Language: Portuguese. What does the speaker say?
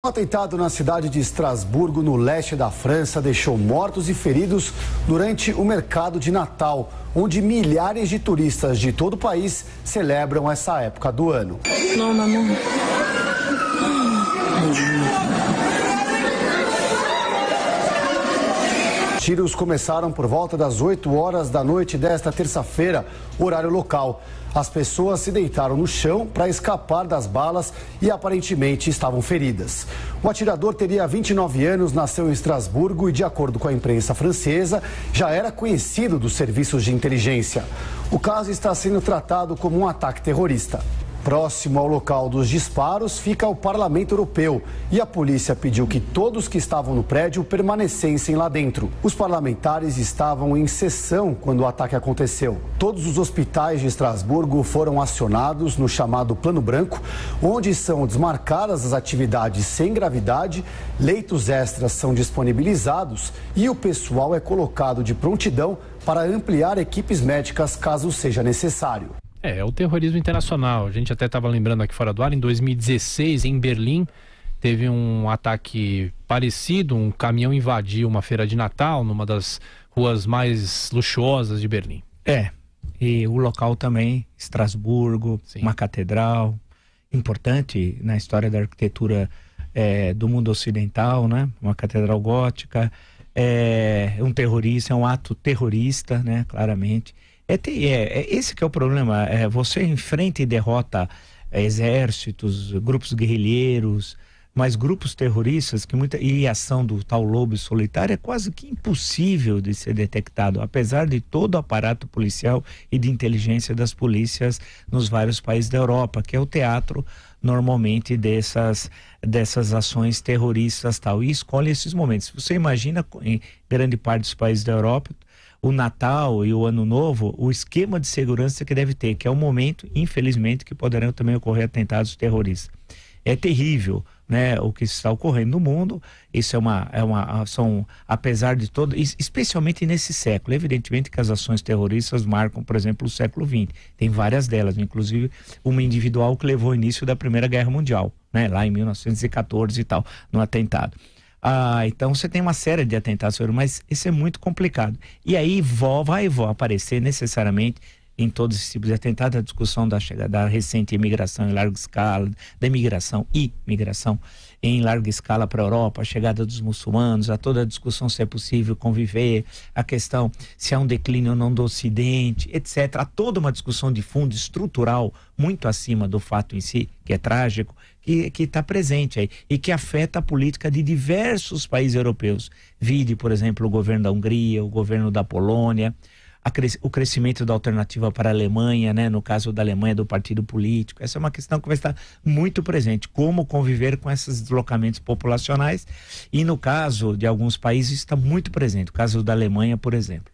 Um atentado na cidade de Estrasburgo, no leste da França, deixou mortos e feridos durante o mercado de Natal, onde milhares de turistas de todo o país celebram essa época do ano. Não, mamãe. Tiros começaram por volta das 8 horas da noite desta terça-feira, horário local. As pessoas se deitaram no chão para escapar das balas e aparentemente estavam feridas. O atirador teria 29 anos, nasceu em Estrasburgo e, de acordo com a imprensa francesa, já era conhecido dos serviços de inteligência. O caso está sendo tratado como um ataque terrorista. Próximo ao local dos disparos fica o Parlamento Europeu e a polícia pediu que todos que estavam no prédio permanecessem lá dentro. Os parlamentares estavam em sessão quando o ataque aconteceu. Todos os hospitais de Estrasburgo foram acionados no chamado Plano Branco, onde são desmarcadas as atividades sem gravidade, leitos extras são disponibilizados e o pessoal é colocado de prontidão para ampliar equipes médicas caso seja necessário. É o terrorismo internacional. A gente até estava lembrando aqui fora do ar, em 2016, em Berlim, teve um ataque parecido, um caminhão invadiu uma feira de Natal, numa das ruas mais luxuosas de Berlim. E o local também, Estrasburgo, sim, uma catedral importante na história da arquitetura do mundo ocidental, né? Uma catedral gótica, um terrorista, é um ato terrorista, né? Claramente. Esse que é o problema, você enfrenta e derrota exércitos, grupos guerrilheiros, mas grupos terroristas e a ação do tal lobo solitário é quase que impossível de ser detectado, apesar de todo o aparato policial e de inteligência das polícias nos vários países da Europa, que é o teatro normalmente dessas ações terroristas tal, e escolhe esses momentos. Você imagina em grande parte dos países da Europa, o Natal e o Ano Novo, o esquema de segurança que deve ter, que é o momento, infelizmente, que poderão também ocorrer atentados terroristas. É terrível, né, o que está ocorrendo no mundo. Isso são, apesar de todo, especialmente nesse século, evidentemente que as ações terroristas marcam, por exemplo, o século XX. Tem várias delas, inclusive uma individual que levou o início da Primeira Guerra Mundial, né, lá em 1914 e tal, no atentado. Então você tem uma série de atentados, mas isso é muito complicado. E aí vai aparecer necessariamente em todos esses tipos de atentados a discussão da recente imigração em larga escala, da imigração e migração em larga escala para a Europa, a chegada dos muçulmanos, a toda a discussão se é possível conviver, a questão se há um declínio ou não do Ocidente, etc. Há toda uma discussão de fundo estrutural muito acima do fato em si, que é trágico, que está presente aí e que afeta a política de diversos países europeus. Vide, por exemplo, o governo da Hungria, o governo da Polônia, o crescimento da alternativa para a Alemanha, né? No caso da Alemanha, do partido político. Essa é uma questão que vai estar muito presente, como conviver com esses deslocamentos populacionais, e no caso de alguns países está muito presente, o caso da Alemanha, por exemplo.